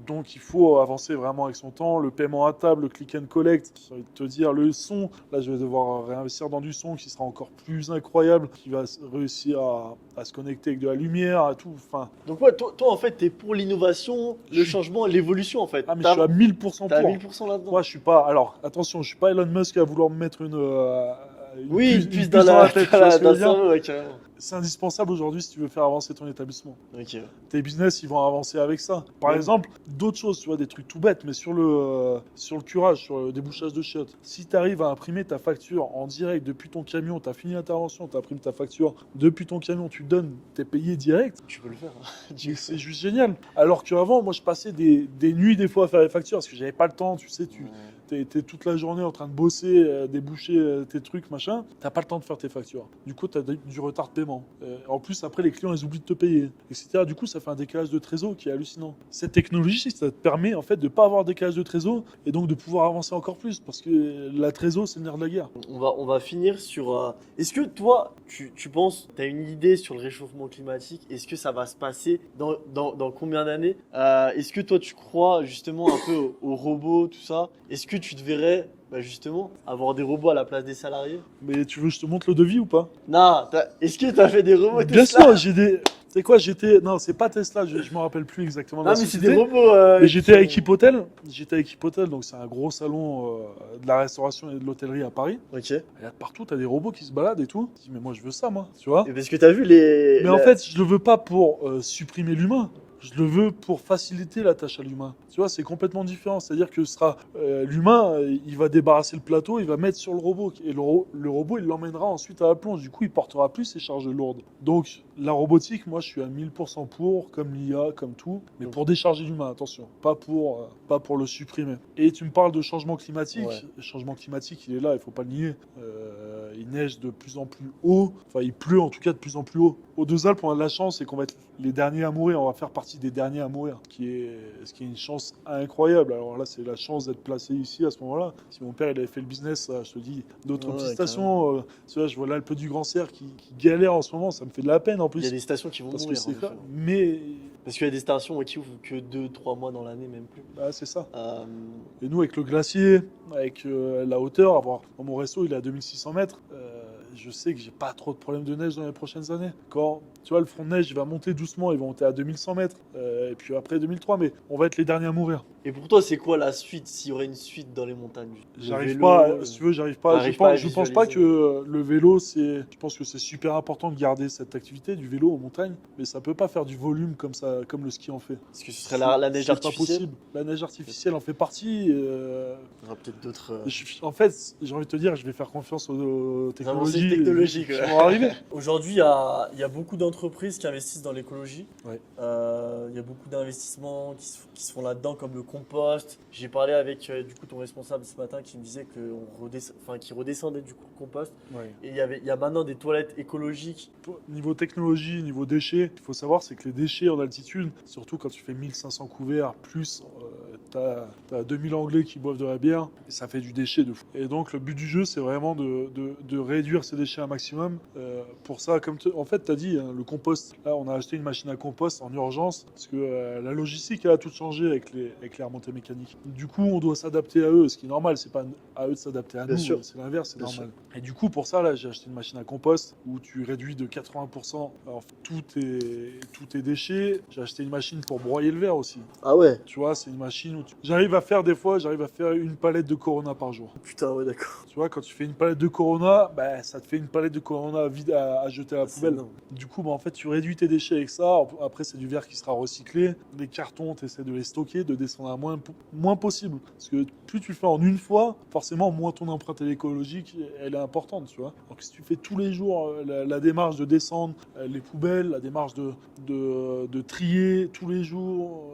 Donc, il faut avancer vraiment avec son temps. Le paiement à table, le click and collect, ça va te dire le son. Là, je vais devoir réinvestir dans du son qui sera encore plus incroyable, qui va réussir à se connecter avec de la lumière, à tout. Enfin, Donc, ouais, toi, en fait, t'es pour l'innovation, Je le suis- changement, l'évolution, en fait. ah, mais je suis à 1000% T'as pour. 1000% là-dedans. Moi, je suis pas. Alors, attention, je suis pas Elon Musk à vouloir me mettre Oui, une puce puce dans la tête, tu vois ce que je dans veux le dire. cerveau, ouais, carrément. C'est indispensable aujourd'hui si tu veux faire avancer ton établissement. Ok. Tes business, ils vont avancer avec ça. Par Ouais. exemple, d'autres choses, tu vois, des trucs tout bêtes, mais sur le curage, sur le débouchage de chiottes. Si tu arrives à imprimer ta facture en direct depuis ton camion, tu as fini l'intervention, tu imprimes ta facture depuis ton camion, tu donnes, tu es payé direct, Tu peux le faire. mais c'est juste génial. Alors qu'avant, moi, je passais des nuits, des fois, à faire les factures parce que j'avais pas le temps, tu sais, t'es toute la journée en train de bosser, déboucher tes trucs, machin. T'as pas le temps de faire tes factures. Du coup, t'as du retard de paiement. En plus, après, les clients, ils oublient de te payer, etc. Du coup, ça fait un décalage de trésor qui est hallucinant. Cette technologie, ça te permet, en fait, de pas avoir de décalage de trésor et donc de pouvoir avancer encore plus parce que la trésor, c'est le nerf de la guerre. On va finir sur. Est-ce que toi, tu penses, tu as une idée sur le réchauffement climatique? Est-ce que ça va se passer dans combien d'années? Est-ce que toi, tu crois justement un peu aux robots, tout ça? Est-ce que tu te verrais justement avoir des robots à la place des salariés? Mais tu veux que je te montre le devis ou pas? Non, est-ce que tu as fait des robots Bien Tesla? sûr, j'ai des. C'est quoi, j'étais. Non, c'est pas Tesla, je me rappelle plus exactement de Non, la mais c'est société. des robots. Mais j'étais qui à sont- Equipotel. J'étais à Equipotel, donc c'est un gros salon de la restauration et de l'hôtellerie à Paris. Ok. Et là, partout, t'as des robots qui se baladent et tout. Je dis, mais moi, je veux ça, moi, tu vois. Et parce que tu as vu les. Mais en fait, je le veux pas pour supprimer l'humain. Je le veux pour faciliter la tâche à l'humain. Tu vois, c'est complètement différent. C'est-à-dire que ce sera l'humain, il va débarrasser le plateau, il va mettre sur le robot. Et le robot, il l'emmènera ensuite à la plonge. Du coup, il portera plus ses charges lourdes. Donc, la robotique, moi, je suis à 1000% pour, comme l'IA, comme tout. Mais pour décharger l'humain, attention. Pas pour le supprimer. Et tu me parles de changement climatique. Ouais. Le changement climatique, il est là, il faut pas le nier. Il neige de plus en plus haut. Enfin, il pleut en tout cas de plus en plus haut. Aux Deux-Alpes, on a de la chance, c'est qu'on va être les derniers à mourir. On va faire partie des derniers à mourir. Ce qui est une chance incroyable. Alors là, c'est la chance d'être placé ici à ce moment-là. Si mon père il avait fait le business, je te dis, d'autres Ouais, petites stations. Tu vois, je vois l'Alpe du Grand Cerf qui galère en ce moment. Ça me fait de la peine en plus. Il y a des stations qui vont Parce que mourir. c'est en effet. Mais Parce qu'il y a des stations qui ouvrent que 2-3 mois dans l'année, même plus. bah, c'est ça. Euh, Et nous, avec le glacier, avec la hauteur, dans mon resto, il est à 2600 mètres. Je sais que j'ai pas trop de problèmes de neige dans les prochaines années. Quand tu vois, le front de neige il va monter doucement, il va monter à 2100 mètres, et puis après 2003, mais on va être les derniers à mourir. Et pour toi, c'est quoi la suite, s'il y aurait une suite dans les montagnes? Le J'arrive vélo, pas, si tu veux, j'arrive pas. t'arrives pas à Je pense pas visualiser. que le vélo, je pense que c'est super important de garder cette activité du vélo en montagne, mais ça peut pas faire du volume comme ça, comme le ski en fait. Parce que ce serait la neige C'est artificielle. pas possible. La neige artificielle en fait partie. Il y aura peut-être d'autres En fait, j'ai envie de te dire, je vais faire confiance aux avancées technologies technologiques. qui ouais. vont arriver. Aujourd'hui, il y a beaucoup d'entreprises qui investissent dans l'écologie. Ouais. Il y a beaucoup d'investissements qui se font là-dedans, comme le compost. J'ai parlé avec du coup ton responsable ce matin qui me disait qu'il redescendait du coup le compost. Ouais. Et il y a maintenant des toilettes écologiques. Niveau technologie, niveau déchets, il faut savoir c'est que les déchets en altitude, surtout quand tu fais 1500 couverts, plus t'as 2000 Anglais qui boivent de la bière, et ça fait du déchet de fou. Et donc le but du jeu, c'est vraiment de réduire ces déchets un maximum. Pour ça, en fait, tu as dit, hein, le compost, là on a acheté une machine à compost en urgence, parce que la logistique elle a tout changé avec les remontées mécaniques. Du coup, on doit s'adapter à eux, ce qui est normal, c'est pas à eux de s'adapter à Bien nous, sûr. c'est l'inverse, c'est Bien normal. Et du coup, pour ça, là, j'ai acheté une machine à compost où tu réduis de 80% tous tes déchets. J'ai acheté une machine pour broyer le verre aussi. Ah ouais. Tu vois, c'est une machine où j'arrive à faire une palette de Corona par jour. Putain, ouais, d'accord. Tu vois, quand tu fais une palette de Corona, bah, ça te fait une palette de Corona vide à jeter à la C'est poubelle. énorme. Du coup, bah, en fait, tu réduis tes déchets avec ça. Après, c'est du verre qui sera recyclé. Les cartons, tu essaies de les stocker, de descendre à moins possible. Parce que plus tu le fais en une fois, forcément, moins ton empreinte écologique, elle est importante, tu vois. Donc, si tu fais tous les jours la démarche de descendre les poubelles, la démarche de trier tous les jours...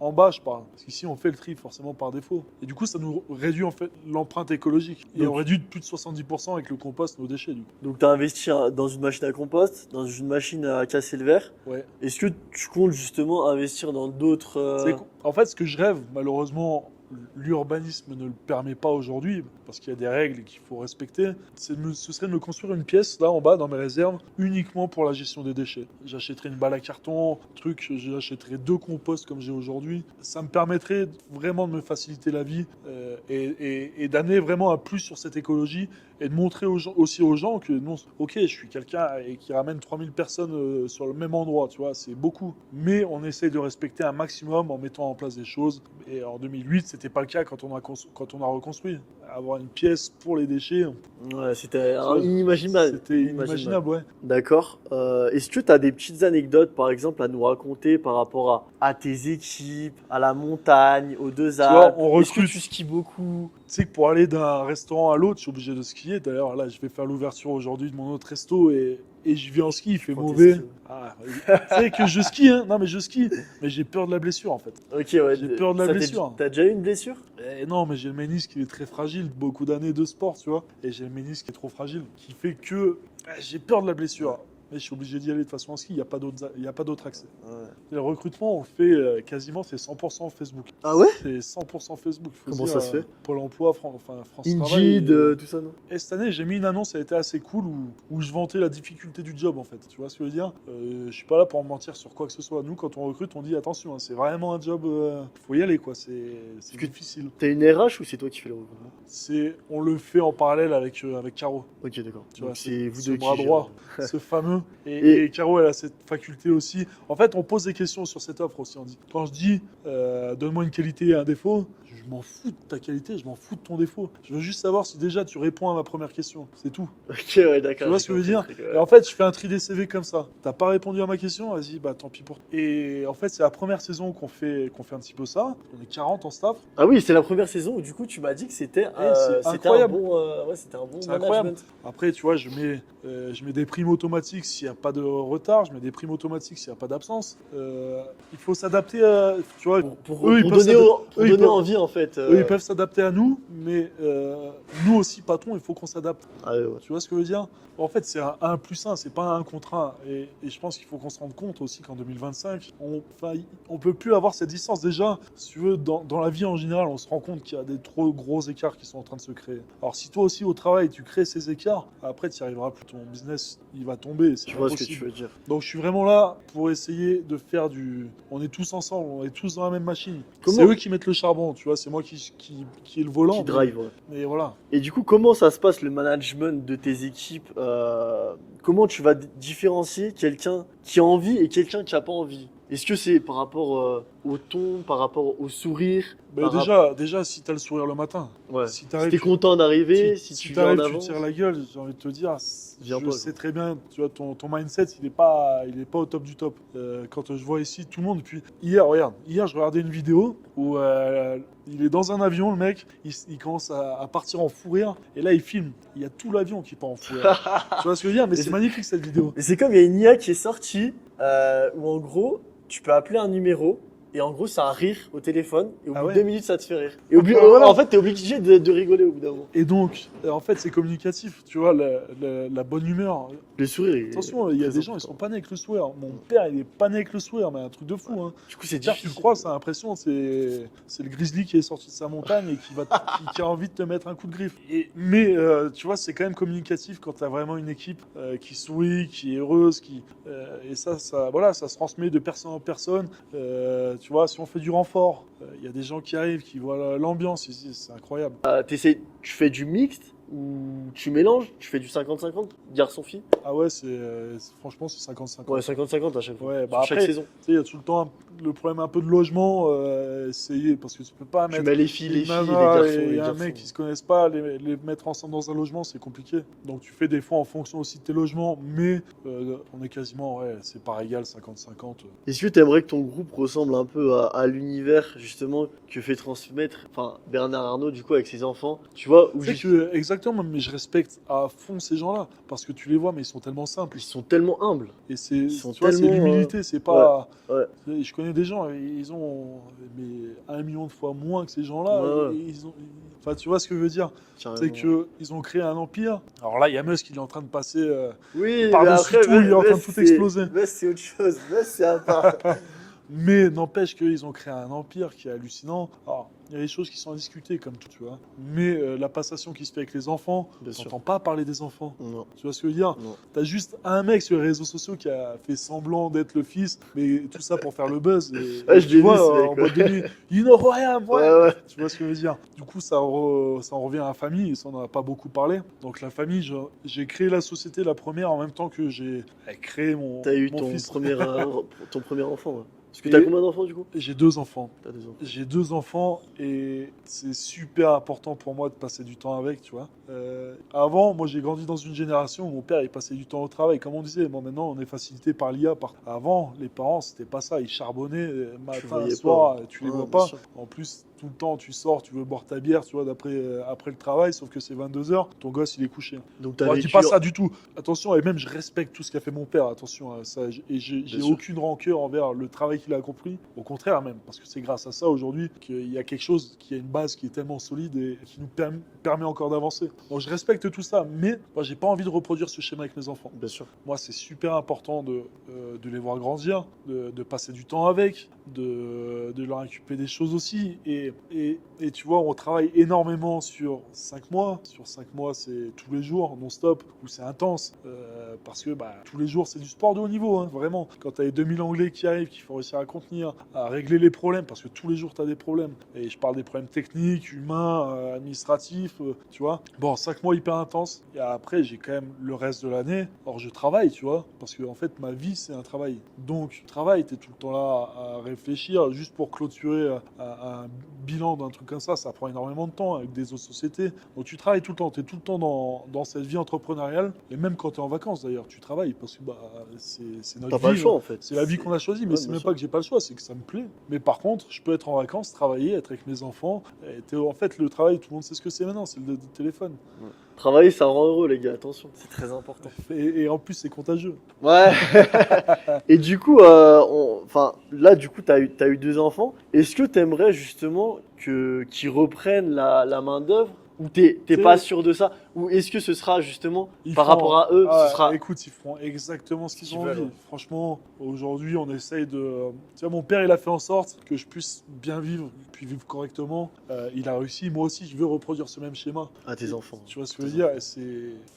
En bas, je parle. Parce qu'ici, on fait le tri forcément par défaut. Et du coup, ça nous réduit en fait l'empreinte écologique. Et Donc- on réduit de plus de 70% avec le compost nos déchets. Du coup. Donc, tu as investi dans une machine à compost, dans une machine à casser le verre. Ouais. Est-ce que tu comptes justement investir dans d'autres. En fait, ce que je rêve, malheureusement, l'urbanisme ne le permet pas aujourd'hui, parce qu'il y a des règles qu'il faut respecter, ce serait de me construire une pièce, là en bas, dans mes réserves, uniquement pour la gestion des déchets. J'achèterais une balle à carton, j'achèterais 2 composts comme j'ai aujourd'hui. Ça me permettrait vraiment de me faciliter la vie et d'amener vraiment un plus sur cette écologie et de montrer aussi aux gens que non, ok, je suis quelqu'un qui ramène 3000 personnes sur le même endroit, tu vois, c'est beaucoup. Mais on essaye de respecter un maximum en mettant en place des choses. Et en 2008, c'était pas le cas quand on a reconstruit. avoir une pièce pour les déchets. Ouais, c'était vois, inimaginable. C'était inimaginable, ouais. D'accord. Est-ce que tu as des petites anecdotes, par exemple, à nous raconter par rapport à tes équipes, à la montagne, aux deux vois, Alpes? on Est-ce que recrute. tu skis beaucoup? Tu sais que pour aller d'un restaurant à l'autre, je suis obligé de skier. D'ailleurs, là, je vais faire l'ouverture aujourd'hui de mon autre resto et je vais en ski, il fait Prends tes mauvais. skis. Ah, tu sais que je skie, hein. Non, mais je skie. Mais j'ai peur de la blessure, en fait. Ok, ouais. J'ai peur de la ça t'est- blessure. T'as déjà eu une blessure? Et non, mais j'ai le ménisque qui est très fragile. Beaucoup d'années de sport, tu vois. Et j'ai le ménisque qui est trop fragile. Qui fait que j'ai peur de la blessure. Mais je suis obligé d'y aller de façon en ski. Il n'y a pas d'autre accès. Ouais. Le recrutement, on le fait quasiment, c'est 100% Facebook. Ah ouais? C'est 100% Facebook. Faut Comment dire, ça se fait? Pôle emploi, France Travail. Indeed, tout ça, non? Et cette année, j'ai mis une annonce, ça a été assez cool, où je vantais la difficulté du job, en fait. Tu vois ce que je veux dire? Je suis pas là pour mentir sur quoi que ce soit. Nous, quand on recrute, on dit attention, hein, c'est vraiment un job, faut y aller, quoi. C'est que- difficile. T'as une RH ou c'est toi qui fais le recrutement? On le fait en parallèle avec Caro. Ok, d'accord. Tu vois, Donc c'est vous ce deux bras qui droit, gérez. ce fameux. Et- Et Caro, elle a cette faculté aussi. En fait, on pose des questions sur cette offre aussi. On dit, quand je dis donne-moi une qualité et un défaut, je m'en fous de ta qualité, je m'en fous de ton défaut. Je veux juste savoir si déjà tu réponds à ma première question. C'est tout. Ok, ouais, d'accord. Tu vois ce que je veux j'ai dire? compris, Et en fait, je fais un tri des CV comme ça. T'as pas répondu à ma question, vas-y, bah tant pis pour toi. Et en fait, c'est la première saison qu'on fait un petit peu ça. On est 40 en staff. Ah oui, c'est la première saison où du coup tu m'as dit que c'était c'est c'était un incroyable. bon, ouais, c'était un bon C'est management. incroyable. Après, tu vois, je mets des primes automatiques s'il n'y a pas de retard, je mets des primes automatiques s'il n'y a pas d'absence. Il faut s'adapter à. Tu vois, Pour eux, ils peuvent donner, pour eux, ils donner peuvent- envie en fait. eux, ils peuvent s'adapter à nous, mais nous aussi, patrons, il faut qu'on s'adapte. Ah ouais, ouais. Tu vois ce que je veux dire? En fait, c'est un 1+1, c'est pas un 1 contre 1. Et je pense qu'il faut qu'on se rende compte aussi qu'en 2025, on peut plus avoir cette distance. Déjà, si tu veux, dans la vie en général, on se rend compte qu'il y a des trop gros écarts qui sont en train de se créer. Alors, si toi aussi au travail, tu crées ces écarts, après, tu n'y arriveras plus. Ton business, il va tomber. C'est Je pas vois ce que possible. tu veux dire. Donc, je suis vraiment là pour essayer de faire du. On est tous ensemble, on est tous dans la même machine. Comment- C'est eux qui mettent le charbon, tu vois, c'est moi qui est le volant. Qui drive, ouais. Mais voilà. Et du coup, comment ça se passe le management de tes équipes? Comment tu vas différencier quelqu'un qui a envie et quelqu'un qui n'a pas envie? Est-ce que c'est par rapport au ton, par rapport au sourire? Mais par déjà, si t'as le sourire le matin, Ouais. si Si t'arrives, t'es content d'arriver, si tu viens en t'arrives, tu avance. tires la gueule, j'ai envie de te dire, Viens je pas, sais quoi. très bien, tu vois, ton mindset, il est pas au top du top. Quand je vois ici tout le monde, puis hier, regarde, hier je regardais une vidéo où il est dans un avion, le mec, il commence à partir en fou rire, et là il filme, il y a tout l'avion qui part en fou rire. Tu vois ce que je veux dire? Mais c'est magnifique cette vidéo. Et c'est comme il y a une IA qui est sortie où en gros, tu peux appeler un numéro et en gros, c'est un rire au téléphone et au bout Ah de ouais. 2 minutes, ça te fait rire. Et Voilà. en fait, t'es obligé de rigoler au bout d'un moment. Et donc, en fait, c'est communicatif, tu vois, la bonne humeur. Le sourire. est Attention, il y a très des gens, ils important. sont pas nés avec le sourire. Mon père, il est pas né avec le sourire, mais un truc de fou, hein. Du coup, c'est Pierre, tu difficile. le crois, c'est l'impression, c'est le grizzly qui est sorti de sa montagne et qui a envie de te mettre un coup de griffe. Mais tu vois, c'est quand même communicatif quand tu as vraiment une équipe qui sourit, qui est heureuse, et voilà, ça se transmet de personne en personne. Tu vois, si on fait du renfort, il y a des gens qui arrivent, qui voient l'ambiance ici, c'est incroyable. Tu fais du mixte ou tu mélanges? Tu fais du 50-50, garçon-fille? Ah ouais, franchement, c'est 50-50. Ouais, 50-50 à chaque fois. Ouais, Sur bah chaque après, saison. Tu sais, il y a tout le temps le problème un peu de logement, essayer, parce que tu peux pas Tu mettre mets les filles, les nana garçons. et les un garçons. mec qui se connaissent pas, les mettre ensemble dans un logement, c'est compliqué. Donc tu fais des fois en fonction aussi de tes logements, mais on est quasiment, ouais, c'est par égal, 50-50. Est-ce que tu aimerais que ton groupe ressemble un peu à l'univers justement que fait transmettre Bernard Arnault du coup avec ses enfants? Tu vois, où Tu sais que, exactement, mais je respecte à fond ces gens-là, parce que tu les vois, mais ils sont tellement simples. ils sont tellement humbles. Et Ils sont tu vois, c'est tellement, l'humilité, c'est pas... ouais. Je connais des gens, ils ont 1 million de fois moins que ces gens-là. Ouais, ouais. Et enfin, tu vois ce que je veux dire? Carrément. C'est qu'ils ont créé un empire. Alors là, il y a Musk, il est en train de passer Oui, par-dessus mais après, tout, il est en train de Metz, tout c'est- exploser. Metz, c'est autre chose. Metz, c'est à part. Mais n'empêche qu'ils ont créé un empire qui est hallucinant. Alors, il y a des choses qui sont à discuter, comme tout, tu vois. Mais la passation qui se fait avec les enfants, Bien sûr. t'entends pas parler des enfants. Non, Tu vois ce que je veux dire? non. T'as juste un mec sur les réseaux sociaux qui a fait semblant d'être le fils, mais tout ça pour faire le buzz. Et, Ouais, je tu l'ai vois, vu, ce mec, en ouais. boîte de nuit, you know who I am, ouais. Ouais, ouais. Tu vois ce que je veux dire? Du coup, ça en revient à la famille, et ça, on n'en a pas beaucoup parlé. Donc la famille, j'ai créé la société, la première, en même temps que j'ai créé mon T'as eu mon ton fils. premier enfant. Ouais. Parce que t'as Et- combien d'enfants du coup? J'ai 2 enfants. T'as 2 enfants. J'ai 2 enfants et c'est super important pour moi de passer du temps avec, tu vois. Avant, moi j'ai grandi dans une génération où mon père il passait du temps au travail, comme on disait. Bon, maintenant on est facilité par l'IA. Avant, les parents c'était pas ça, ils charbonnaient matin, voyais soir, pas. tu les Ouais, vois bien pas. sûr. En plus, tout le temps tu sors, tu veux boire ta bière, tu vois, après le travail, sauf que c'est 22 h, ton gosse il est couché. Donc t'as Moi, je dis vécu. pas ça du tout. Attention, et même je respecte tout ce qu'a fait mon père. Attention à ça. Et j'ai Bien sûr. aucune rancœur envers le travail qu'il a accompli. Au contraire même, parce que c'est grâce à ça aujourd'hui qu'il y a quelque chose, qui a une base qui est tellement solide et qui nous permet encore d'avancer. Donc je respecte tout ça, mais moi j'ai pas envie de reproduire ce schéma avec mes enfants. Bien sûr. Moi c'est super important de les voir grandir, de passer du temps avec, de leur inculquer des choses aussi. Et tu vois, on travaille énormément sur 5 mois. Sur 5 mois, c'est tous les jours, non-stop, où c'est intense. Parce que tous les jours, c'est du sport de haut niveau, hein, vraiment. Quand tu as les 2000 Anglais qui arrivent, qu'il faut réussir à contenir, à régler les problèmes, parce que tous les jours, tu as des problèmes. Et je parle des problèmes techniques, humains, administratifs, tu vois. Bon, 5 mois hyper intenses. Et après, j'ai quand même le reste de l'année. Or, je travaille, tu vois. Parce que, en fait, ma vie, c'est un travail. Donc, tu travailles, tu es tout le temps là à réfléchir, juste pour clôturer un bilan d'un truc comme ça prend énormément de temps avec des autres sociétés. Donc tu travailles tout le temps, tu es tout le temps dans cette vie entrepreneuriale, et même quand tu es en vacances d'ailleurs, tu travailles, parce que c'est notre T'as vie. pas le choix en fait. C'est la vie qu'on a choisie, mais Ouais, c'est bien même sûr. pas que j'ai pas le choix, c'est que ça me plaît. Mais par contre, je peux être en vacances, travailler, être avec mes enfants. En fait, le travail, tout le monde sait ce que c'est maintenant, c'est le téléphone. Travailler, ça rend heureux, les gars, attention, c'est très important. Et en plus, c'est contagieux. Ouais. Et du coup, enfin, là, du coup, t'as eu 2 enfants. Est-ce que t'aimerais justement qu'ils reprennent la main-d'œuvre? Ou t'es C'est- pas sûr de ça? Ou est-ce que ce sera justement Ils par feront- rapport à eux, ce sera. Écoute, ils feront exactement ce qu'ils qu'ils ont veulent, envie. ouais. Franchement, aujourd'hui, on essaye de. Tu vois, mon père, il a fait en sorte que je puisse bien vivre, puis vivre correctement. Il a réussi. Moi aussi, je veux reproduire ce même schéma. À tes enfants. Tu vois ce que je veux dire? Et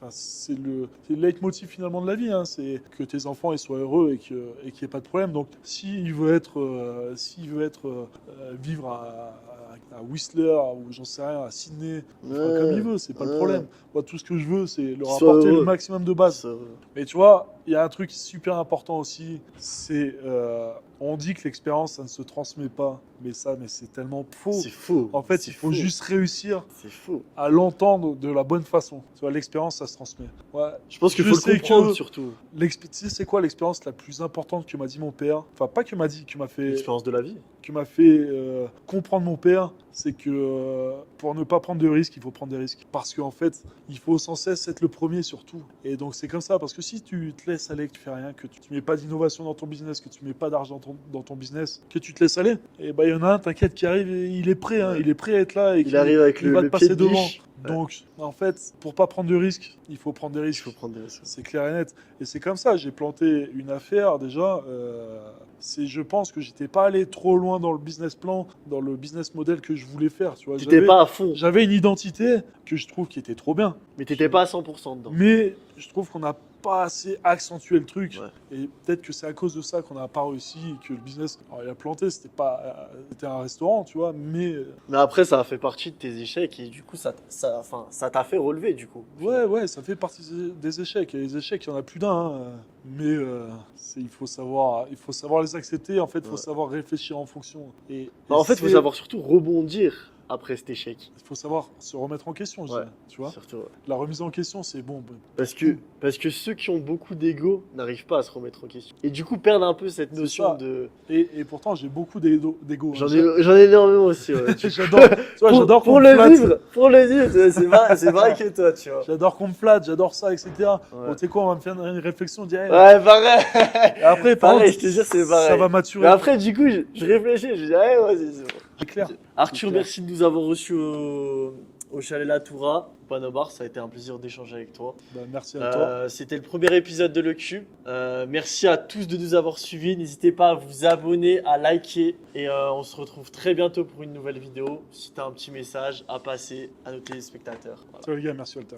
c'est le leitmotiv finalement de la vie. Hein. C'est que tes enfants ils soient heureux et qu'il n'y ait pas de problème. Donc, s'il veut vivre à Whistler ou j'en sais rien, à Sydney, il fera comme il veut, c'est pas le problème. Moi, tout ce que je veux, c'est leur Qu'ils soient apporter le heureux. maximum de base. Ça, Mais tu vois, il y a un truc super important aussi, c'est on dit que l'expérience ça ne se transmet pas, mais c'est tellement faux. c'est faux. En fait, C'est il faut faux. juste réussir C'est faux. à l'entendre de la bonne façon. Tu vois, l'expérience ça se transmet. Ouais. Je pense qu'il Je faut le sais comprendre que- surtout. Tu sais, c'est quoi l'expérience la plus importante que m'a dit mon père? Enfin, pas que m'a dit, que m'a fait L'expérience de la vie. comprendre mon père, c'est que pour ne pas prendre de risques, il faut prendre des risques. Parce qu'en fait, il faut sans cesse être le premier sur tout. Et donc c'est comme ça, parce que si tu te laisses aller, que tu fais rien, que tu mets pas d'innovation dans ton business, que tu mets pas d'argent dans ton business, que tu te laisses aller, et ben il y en a un, t'inquiète, qui arrive, et il est prêt, hein, Ouais. il est prêt à être là, et Il arrive avec il va te le passer pied de devant. biche. Ouais. Donc en fait, pour pas prendre de risques, il faut prendre des Il risques. faut prendre des risques. C'est clair et net. Et c'est comme ça, j'ai planté une affaire déjà. Je pense que j'étais pas allé trop loin dans le business plan, dans le business model que je voulais faire. Tu vois, T'étais pas à fond, j'avais une identité que je trouve qui était trop bien. mais t'étais pas à 100% dedans. Mais je trouve qu'on n'a pas assez accentué le truc. Ouais. Et peut-être que c'est à cause de ça qu'on n'a pas réussi, que le business, alors, il a planté, c'était un restaurant, tu vois, mais Mais après, ça a fait partie de tes échecs et du coup, enfin, ça t'a fait relever du coup. ouais, ça fait partie des échecs. Et les échecs, il y en a plus d'un. Hein. Mais il faut savoir les accepter. En fait, il faut Ouais. savoir réfléchir en fonction. Bah, en fait, il faut savoir surtout rebondir après cet échec. Il faut savoir se remettre en question, je Ouais. dirais, tu vois. Surtout, ouais. La remise en question, c'est bon. Parce que ceux qui ont beaucoup d'ego n'arrivent pas à se remettre en question. Et du coup, perdent un peu cette C'est notion ça. de. Et pourtant, j'ai beaucoup d'ego. Hein. J'en ai énormément aussi. Ouais. J'adore. Tu vois, j'adore qu'on pour me le flatte. vivre, c'est vrai que toi, tu vois. J'adore qu'on me flatte, j'adore ça, etc. Ouais. Bon, tu sais quoi, on va me faire une réflexion, dire. Ouais, pareil. Et après, par Pareil, contre, je te jure, c'est pareil. ça va maturer. Mais après, du coup, je réfléchis, je dis, ouais, c'est bon. C'est clair. Arthur, C'est clair. merci de nous avoir reçus au Chalet La Toura, au Panobar. Ça a été un plaisir d'échanger avec toi. Bah, merci à toi. C'était le premier épisode de Le Cube. Merci à tous de nous avoir suivis. N'hésitez pas à vous abonner, à liker. Et on se retrouve très bientôt pour une nouvelle vidéo. Si tu as un petit message à passer à nos téléspectateurs. Voilà. Ciao les gars, merci Walter.